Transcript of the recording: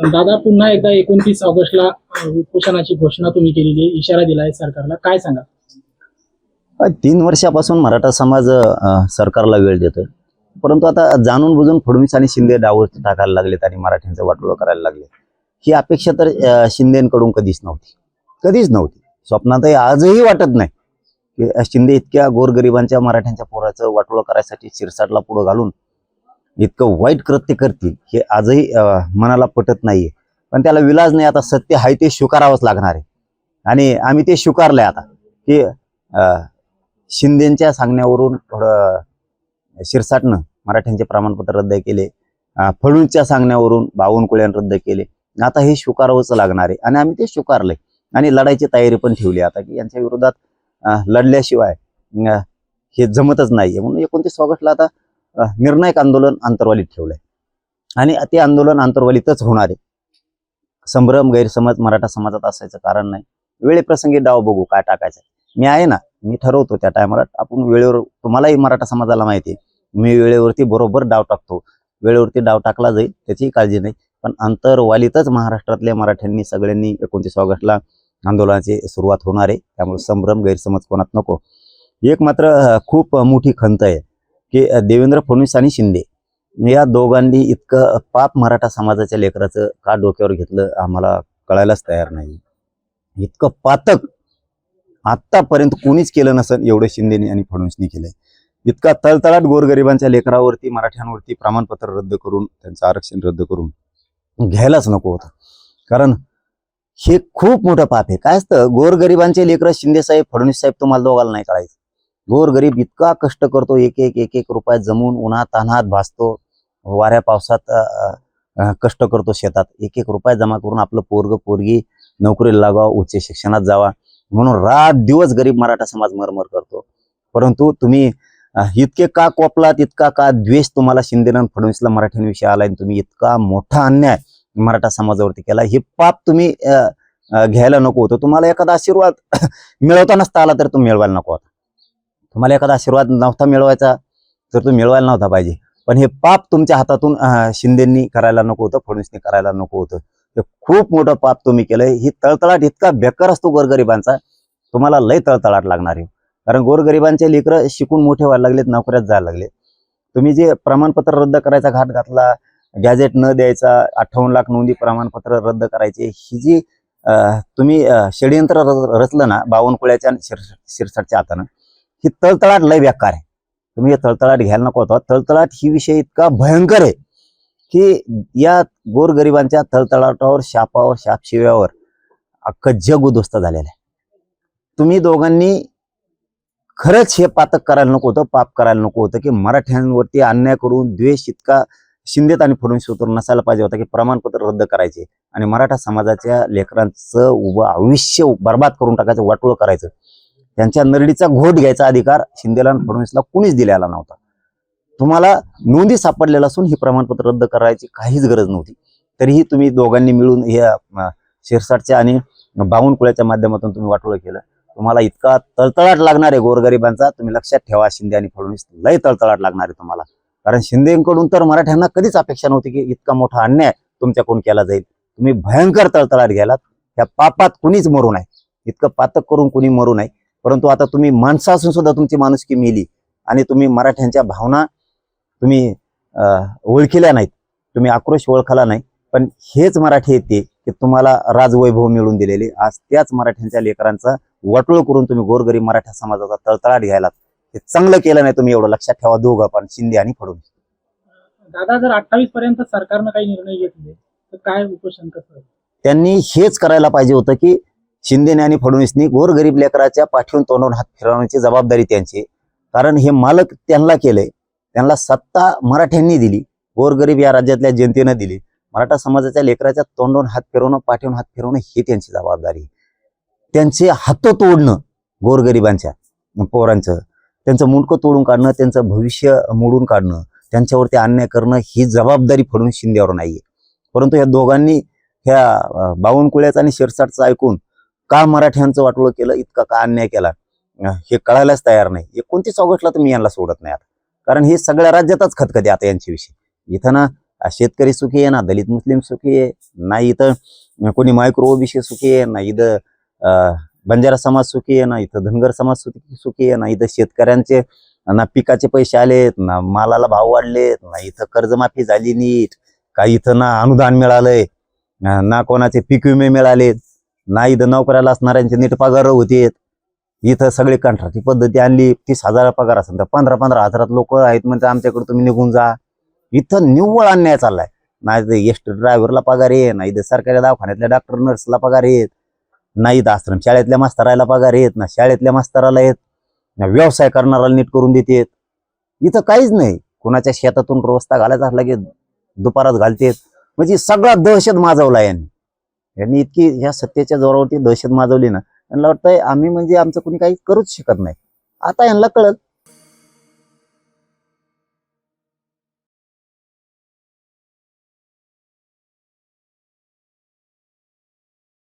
दादा, पुन्हा एकदा 29 ऑगस्टला उपोषणाची घोषणा तुम्ही केलेली आहे, इशारा दिलाय सरकारला, काय सांगा? 3 वर्षापासून मराठा समाज सरकारला वेळ देतोय, परंतु आता जाणून बुजून फडणवीस आणि शिंदे डावं टाकायला लागलेत आणि मराठ्यांचं वाटोळं करायला लागले. ही अपेक्षा तर शिंदेकडून कधीच नव्हती. स्वप्नातही आजही वाटत नाही की शिंदे इतक्या गोरगरिबांच्या मराठ्यांच्या पोराचं वाटोळं करायसाठी शिरसाटला पुढं घालून इतकं वाईट कृत्य करतील हे आजही मनाला पटत नाहीये. पण त्याला विलाज नाही, आता सत्य आहे ते स्वीकारावंच लागणार आहे आणि आम्ही ते स्वीकारलंय आता की शिंदेच्या सांगण्यावरून थोडं शिरसाटनं मराठ्यांचे प्रमाणपत्र रद्द केले, फडणवीसच्या सांगण्यावरून बावनकुळ्यांना रद्द केले. आता हे स्वीकारावंच लागणार आहे आणि आम्ही ते स्वीकारलंय आणि लढायची तयारी पण ठेवली आता की यांच्या विरोधात लढल्याशिवाय हे जमतच नाहीये. म्हणून 29 ऑगस्टला आता निर्णायक आंदोलन आंतरवालीत ठेवलंय आणि ते आंदोलन आंतरवालीतच होणार आहे. संभ्रम गैरसमज मराठा समाजात असायचं कारण नाही. वेळेप्रसंगी डाव बघू काय टाकायचं. मी आहे ना, मी ठरवतो त्या टायमाला आपण वेळेवर, तुम्हालाही मराठा समाजाला माहिती आहे, मी वेळेवरती बरोबर डाव टाकतो. वेळेवरती डाव टाकला जाईल त्याची काळजी नाही, पण आंतरवालीतच महाराष्ट्रातल्या मराठ्यांनी सगळ्यांनी 29 ऑगस्टला आंदोलनाची सुरुवात होणार आहे. त्यामुळे संभ्रम गैरसमज कोणात नको. एक मात्र खूप मोठी खंत आहे की देवेंद्र फडणवीस आणि शिंदे या दोघांनी इतकं पाप मराठा समाजाच्या लेकराचं का डोक्यावर घेतलं आम्हाला कळायलाच तयार नाही. इतकं पातक आतापर्यंत कोणीच केलं नसेल एवढं शिंदेनी आणि फडणवीसनी केलंय. इतका तळतळाट गोरगरिबांच्या लेकरावरती मराठ्यांवरती प्रमाणपत्र रद्द करून त्यांचं आरक्षण रद्द करून घ्यायलाच नको होतं. कारण हे खूप मोठं पाप आहे. काय असतं, गोरगरिबांचे लेकरं शिंदे साहेब फडणवीस साहेब तुम्हाला दोघांना नाही कळायचं. गोरगरीब इतका कष्ट करतो, एक एक रुपया जमून उन्हात तान्हात भासतो, वाऱ्या पावसात कष्ट करतो, शेतात एक रुपया जमा करून आपलं पोरग पोरगी नोकरीला लागावं, उच्च शिक्षणात जावा म्हणून रात दिवस गरीब मराठा समाज मरमर करतो. परंतु तुम्ही इतके का कोपलात, इतका का द्वेष तुम्हाला शिंदेनं आणि फडणवीसला मराठ्यांविषयी आलाय, तुम्ही इतका मोठा अन्याय मराठा समाजावरती केला. हे पाप तुम्ही घ्यायला नको होतं. तुम्हाला एखादा आशीर्वाद मिळवता नसता आला तर तुम्ही मिळवायला नको होता. तुम्हाला एखादा आशीर्वाद नव्हता मिळवायचा तर तो मिळवायला नव्हता पाहिजे. पण हे पाप तुमच्या हातातून शिंदेंनी करायला नको होतं, फडणवीसनी करायला नको होतं. हे खूप मोठं पाप तुम्ही केलंय. ही तळतळाट इतका बेकार असतो गोरगरिबांचा, तुम्हाला लय तळतळाट लागणार आहे. कारण गोरगरिबांचे लेकरं शिकून मोठे व्हायला लागलेत, नोकऱ्यात जायला लागले. तुम्ही जे प्रमाणपत्र रद्द करायचा घाट घातला, गॅजेट न द्यायचा, 58 लाख नोंदी प्रमाणपत्र रद्द करायचे, ही जी तुम्ही षडयंत्र रचलं ना बावनकुळ्याच्या शिरसाटच्या हातानं, ही तळतळाट लय बेकार आहे. तुम्ही हे तळतळाट घ्यायला नको होता. तळतळाट ही विषय इतका भयंकर आहे की या गोरगरिबांच्या तळतळाटावर, शापावर, शापशिव्यावर अख्खं जग उद्ध्वस्त झालेलं आहे. तुम्ही दोघांनी खरंच हे पातक करायला नको होतं, पाप करायला नको होतं की मराठ्यांवरती अन्याय करून द्वेष इतका शिंदेत आणि फडणवीसवर नसायला पाहिजे होता की प्रमाणपत्र रद्द करायचे आणि मराठा समाजाच्या लेकरांचं उभं आयुष्य बर्बाद करून टाकायचं, वाटोळं करायचं. त्यांच्या नरडीचा घोट घ्यायचा अधिकार शिंदेला आणि फडणवीसला कुणीच दिलेला नव्हता. तुम्हाला नोंदी सापडलेला असून ही प्रमाणपत्र रद्द करायची काहीच गरज नव्हती. तरीही तुम्ही दोघांनी मिळून या शिरसाटच्या आणि बावनकुळ्याच्या माध्यमातून तुम्ही वाटोळं केलं. तुम्हाला इतका तळतळाट लागणार आहे गोरगरिबांचा, तुम्ही लक्षात ठेवा. शिंदे आणि फडणवीस लय तळतळाट लागणार आहे तुम्हाला. कारण शिंदेकडून तर मराठ्यांना कधीच अपेक्षा नव्हती की इतका मोठा अन्याय तुमच्याकडून केला जाईल. तुम्ही भयंकर तळतळाट घ्यालात. त्या पापात कुणीच मरू नये, इतकं पातक करून कुणी मरू नये. परंतु आता तुम्ही माणसं असून सुद्धा तुमची माणुसकी मेली आणि तुम्ही मराठ्यांच्या भावना तुम्ही ओळखल्या नाहीत, तुम्ही आक्रोश ओळखला नाही. पण हेच मराठी येते की तुम्हाला राजवैभव मिळून दिलेले, आज त्याच मराठ्यांच्या लेकरांचा वाटोळ करून तुम्ही गोरगरीब मराठा समाजाचा तळतळाट घ्यायला हे चांगलं केलं नाही. तुम्ही एवढं लक्षात ठेवा, दोघं पण, शिंदे आणि फडणवीस. दादा, जर 28 पर्यंत सरकारनं काही निर्णय घेतले तर काय उपोषण कसं? त्यांनी हेच करायला पाहिजे होतं की शिंदेने आणि फडणवीसनी गोरगरीब लेकराच्या पाठवून तोंडून हात फिरवण्याची जबाबदारी त्यांची. कारण हे मालक त्यांना केलंय, त्यांना सत्ता मराठ्यांनी दिली, गोरगरीब या राज्यातल्या जनतेनं दिली. मराठा समाजाच्या लेकराच्या तोंडून हात फिरवणं, पाठवून हात फिरवणं ही त्यांची जबाबदारी. त्यांचे हात तोडणं, गोरगरिबांच्या पोरांचं त्यांचं मुंडकं तोडून काढणं, त्यांचं भविष्य मोडून काढणं, त्यांच्यावरती अन्याय करणं ही जबाबदारी फडणवीस शिंदेवर नाहीये. परंतु या दोघांनी ह्या बावनकुळ्याचं आणि शिरसाटचं ऐकून का मराठ्यांचं वाटोळं केलं, इतका का अन्याय केला हे कळायलाच तयार नाही. 29 ऑगस्टला तर मी यांना सोडत नाही आता. कारण हे सगळ्या राज्यातच खतखते आता यांच्याविषयी. इथं ना शेतकरी सुखी आहे ना दलित मुस्लिम सुखी आहे, ना इथं कोणी मायक्रो ओबीसी सुखी आहे, ना इथं बंजारा समाज सुखी आहे, ना इथं धनगर समाज सुखी आहे, ना इथं शेतकऱ्यांचे ना पिकाचे पैसे आलेत, ना मालाला भाव वाढलेत, ना इथं कर्जमाफी झाली नीट, का इथं ना अनुदान मिळालंय, ना कोणाचे पीक विमे मिळालेत, ना इथं नोकऱ्याला असणाऱ्यांचे नीट पगार होते. इथं सगळे कंत्राटी पद्धती आणली. 30,000 पगार असेल तर 15-15 हजारात लोक आहेत म्हणजे आमच्याकडे तुम्ही निघून जा. इथं निव्वळ अन्याय चाललाय. नाही एसटी ड्रायव्हरला पगार आहे, नाही इथं सरकारी दवाखान्यातल्या डॉक्टर नर्सला पगार आहेत, नाही इथं आश्रम शाळेतल्या मास्तराला पगार आहेत, ना शाळेतल्या मास्तराला आहेत, ना व्यवसाय करणाऱ्याला नीट करून देतेत. इथं काहीच नाही. कोणाच्या शेतातून रस्ता घालायचा असला की दुपारात घालतेत. म्हणजे सगळा दहशत माजवला यांनी इतकी ह्या सत्तेच्या जोरावरती दहशत माजवली ना, यांना वाटतंय आम्ही म्हणजे आमचं कोणी काही करूच शकत नाही. आता यांना कळत